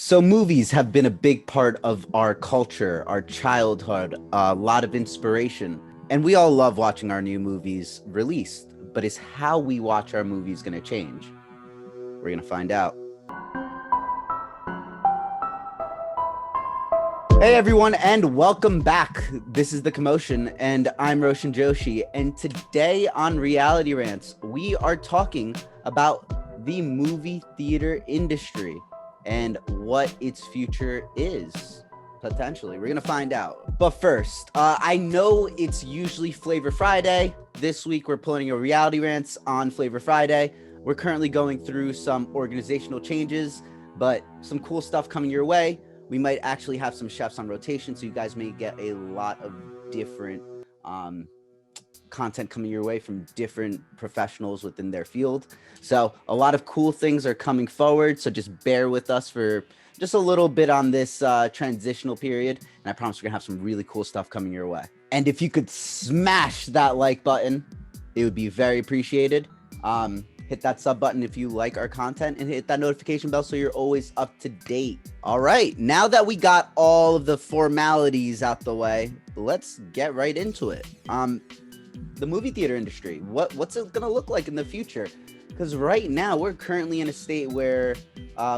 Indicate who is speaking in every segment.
Speaker 1: So movies have been a big part of our culture, our childhood, a lot of inspiration. And we all love watching our new movies released. But is how we watch our movies going to change? We're going to find out. Hey everyone, and welcome back. This is the Commotion, and I'm Roshan Joshi. And today on Reality Rants, we are talking about the movie theater industry and what its future is. Potentially, we're gonna find out. But first, I know it's usually Flavor Friday. This week, we're pulling a Reality Rants on Flavor Friday. We're currently going through some organizational changes, but some cool stuff coming your way. We might actually have some chefs on rotation, so you guys may get a lot of different content coming your way from different professionals within their field. So a lot of cool things are coming forward, so just bear with us for just a little bit on this transitional period, and I promise we're gonna have some really cool stuff coming your way. And if you could smash that like button, it would be very appreciated. Hit that sub button if you like our content, and hit that notification bell so you're always up to date. All right, now that we got all of the formalities out the way, let's get right into it. The movie theater industry, what's it gonna look like in the future? Because right now we're currently in a state where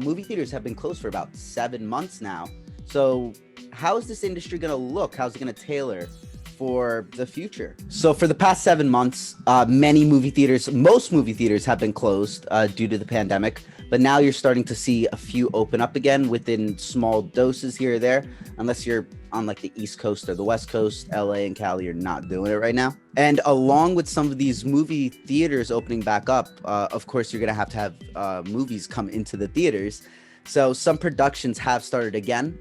Speaker 1: movie theaters have been closed for about 7 months now. So how is this industry gonna look? How's it gonna tailor for the future? So for the past 7 months, most movie theaters have been closed due to the pandemic, but now you're starting to see a few open up again within small doses here or there, unless you're on like the East Coast or the West Coast. LA and Cali are not doing it right now. And along with some of these movie theaters opening back up, of course, you're gonna have to have movies come into the theaters. So some productions have started again.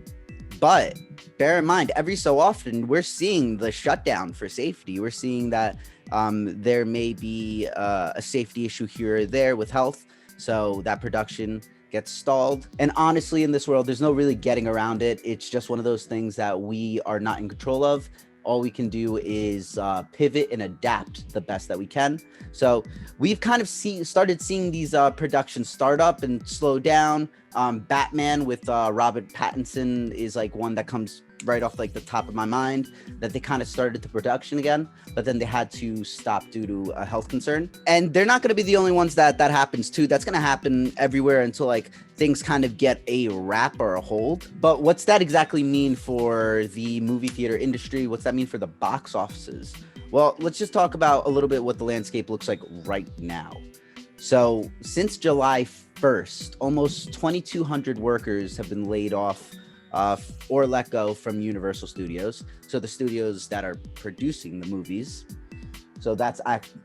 Speaker 1: But bear in mind, every so often, we're seeing the shutdown for safety. We're seeing that there may be a safety issue here or there with health. So that production gets stalled. And honestly, in this world, there's no really getting around it. It's just one of those things that we are not in control of. All we can do is pivot and adapt the best that we can. So we've kind of started seeing these productions start up and slow down. Batman with Robert Pattinson is like one that comes right off like the top of my mind, that they kind of started the production again, but then they had to stop due to a health concern. And they're not going to be the only ones that happens to. That's going to happen everywhere until like things kind of get a wrap or a hold. But what's that exactly mean for the movie theater industry? What's that mean for the box offices? Well, let's just talk about a little bit what the landscape looks like right now. So since July 1st, almost 2,200 workers have been laid off or let go from Universal Studios. So the studios that are producing the movies. So that's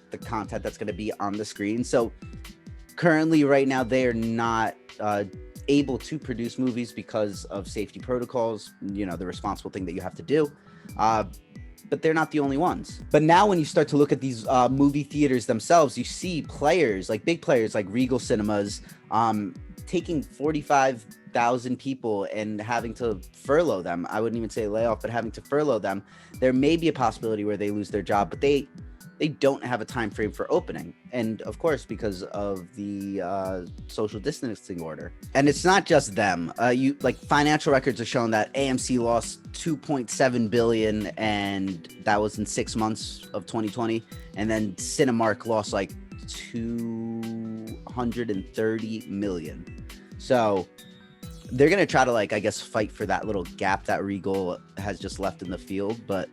Speaker 1: the content that's going to be on the screen. So currently right now, they are not able to produce movies because of safety protocols, the responsible thing that you have to do. But they're not the only ones. But now when you start to look at these movie theaters themselves, you see players, like big players like Regal Cinemas, taking 45,000 people and having to furlough them. I wouldn't even say layoff, but having to furlough them. There may be a possibility where they lose their job, but they don't have a time frame for opening. And of course, because of the social distancing order. And it's not just them. Financial records are showing that AMC lost $2.7 billion, and that was in 6 months of 2020. And then Cinemark lost like $230 million. So they're going to try to fight for that little gap that Regal has just left in the field. But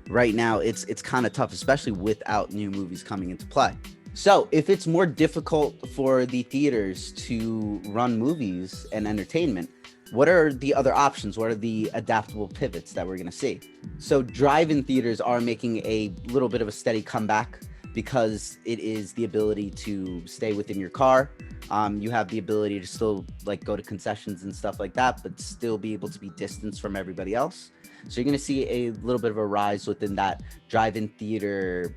Speaker 1: right now it's kind of tough, especially without new movies coming into play. So if it's more difficult for the theaters to run movies and entertainment, what are the other options? What are the adaptable pivots that we're going to see? So drive-in theaters are making a little bit of a steady comeback because it is the ability to stay within your car. You have the ability to still go to concessions and stuff like that, but still be able to be distanced from everybody else. So you're going to see a little bit of a rise within that drive-in theater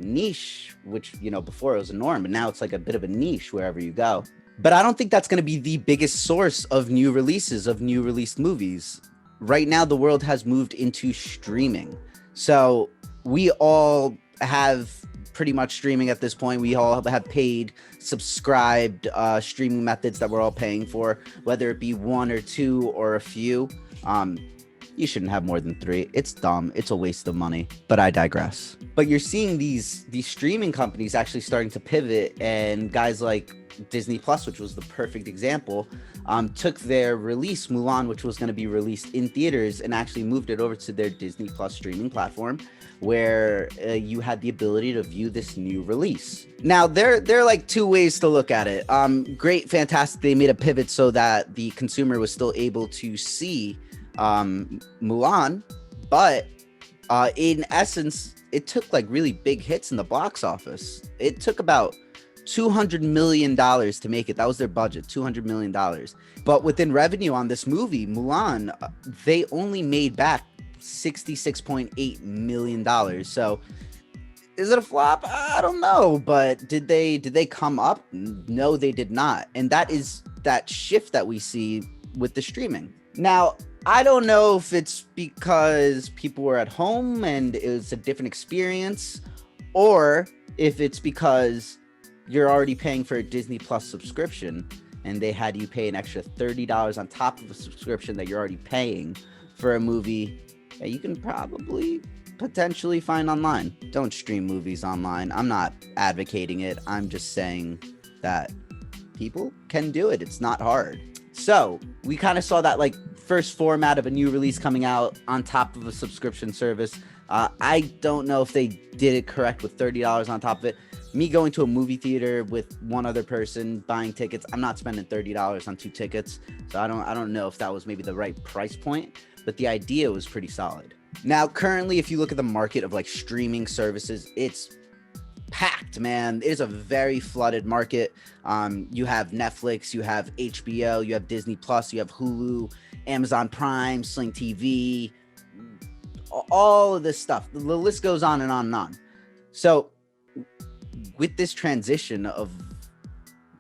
Speaker 1: niche, which, before it was a norm, but now it's like a bit of a niche wherever you go. But I don't think that's going to be the biggest source of new released movies. Right now, the world has moved into streaming. So we all have pretty much streaming at this point. We all have paid, subscribed streaming methods that we're all paying for, whether it be one or two or a few. You shouldn't have more than three. It's dumb. It's a waste of money. But I digress. But you're seeing these streaming companies actually starting to pivot, and guys like Disney Plus, which was the perfect example, took their release, Mulan, which was going to be released in theaters, and actually moved it over to their Disney Plus streaming platform, where you had the ability to view this new release. Now, there are like two ways to look at it. Great, fantastic. They made a pivot so that the consumer was still able to see Mulan, but in essence, it took like really big hits in the box office. It took about $200 million to make it. That was their budget, $200 million. But within revenue on this movie, Mulan, they only made back $66.8 million. So is it a flop? I don't know. But did they come up? No, they did not. And that is that shift that we see with the streaming. Now, I don't know if it's because people were at home and it was a different experience, or if it's because you're already paying for a Disney Plus subscription and they had you pay an extra $30 on top of a subscription that you're already paying for a movie that you can probably potentially find online. Don't stream movies online. I'm not advocating it. I'm just saying that people can do it. It's not hard. So we kind of saw that like first format of a new release coming out on top of a subscription service. I don't know if they did it correct with $30 on top of it. Me going to a movie theater with one other person buying tickets, I'm not spending $30 on 2 tickets. So I don't know if that was maybe the right price point, but the idea was pretty solid. Now, currently, if you look at the market of like streaming services, it's packed, man. It is a very flooded market. You have Netflix, you have HBO, you have Disney Plus, you have Hulu, Amazon Prime, Sling TV, all of this stuff. The list goes on and on and on. So with this transition of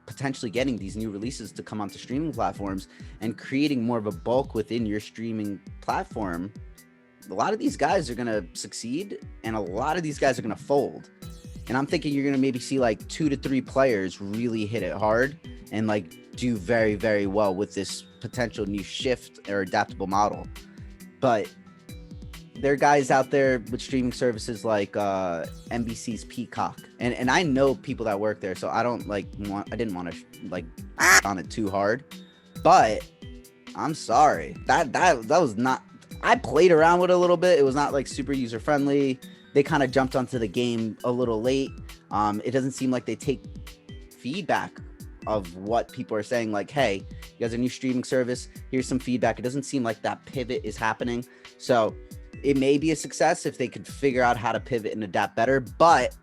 Speaker 1: potentially getting these new releases to come onto streaming platforms and creating more of a bulk within your streaming platform, a lot of these guys are going to succeed and a lot of these guys are going to fold. And I'm thinking you're going to maybe see like 2 to 3 players really hit it hard and like do very, very well with this potential new shift or adaptable model. But there are guys out there with streaming services like NBC's Peacock. And I know people that work there, so I didn't want to like on it too hard. But I'm sorry. That was not, I played around with it a little bit. It was not like super user friendly. They kind of jumped onto the game a little late. It doesn't seem like they take feedback of what people are saying. Like, hey, you guys are a new streaming service. Here's some feedback. It doesn't seem like that pivot is happening. So it may be a success if they could figure out how to pivot and adapt better. But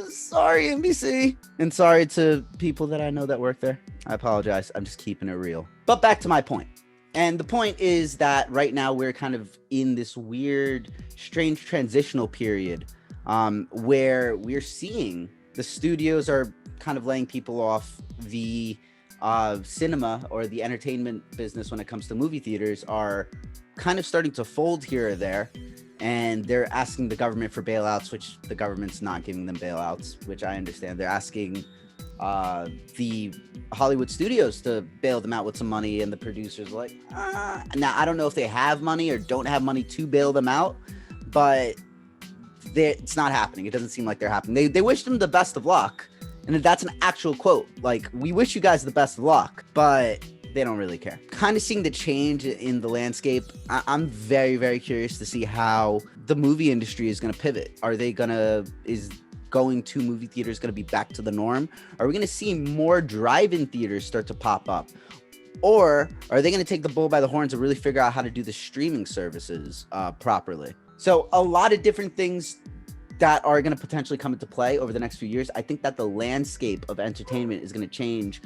Speaker 1: sorry, NBC. And sorry to people that I know that work there. I apologize. I'm just keeping it real. But back to my point. And the point is that right now we're kind of in this weird, strange transitional period where we're seeing the studios are kind of laying people off. The cinema or the entertainment business when it comes to movie theaters are kind of starting to fold here or there. And they're asking the government for bailouts, which the government's not giving them bailouts, which I understand. They're asking the Hollywood studios to bail them out with some money, and the producers are like, now I don't know if they have money or don't have money to bail them out, but it's not happening. It doesn't seem like they're happening. They wish them the best of luck, and that's an actual quote. Like, we wish you guys the best of luck, but they don't really care. Kind of seeing the change in the landscape. I'm very, very curious to see how the movie industry is going to pivot. Is going to movie theaters going to be back to the norm? Are we going to see more drive-in theaters start to pop up? Or are they going to take the bull by the horns and really figure out how to do the streaming services properly? So a lot of different things that are going to potentially come into play over the next few years. I think that the landscape of entertainment is going to change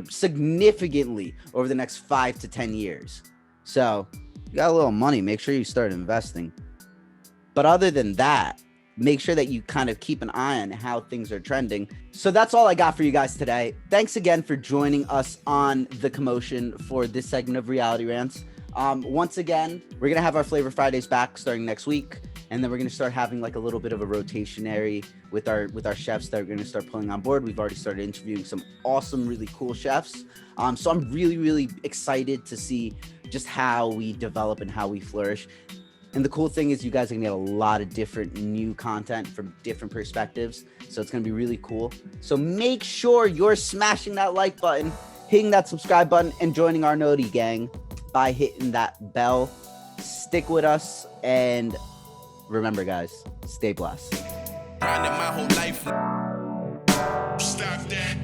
Speaker 1: significantly over the next 5 to 10 years. So you got a little money, make sure you start investing. But other than that, make sure that you kind of keep an eye on how things are trending. So that's all I got for you guys today. Thanks again for joining us on The Commotion for this segment of Reality Rants. Once again, we're going to have our Flavor Fridays back starting next week. and then we're going to start having like a little bit of a rotationary with our chefs that are going to start pulling on board. We've already started interviewing some awesome, really cool chefs. So I'm really excited to see just how we develop and how we flourish. And the cool thing is you guys are gonna get a lot of different new content from different perspectives. So it's gonna be really cool. So make sure you're smashing that like button, hitting that subscribe button, and joining our Noti gang by hitting that bell. Stick with us, and remember, guys, stay blessed.
Speaker 2: Grinding my whole life. Stop that.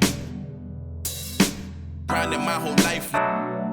Speaker 2: Grinding my whole life.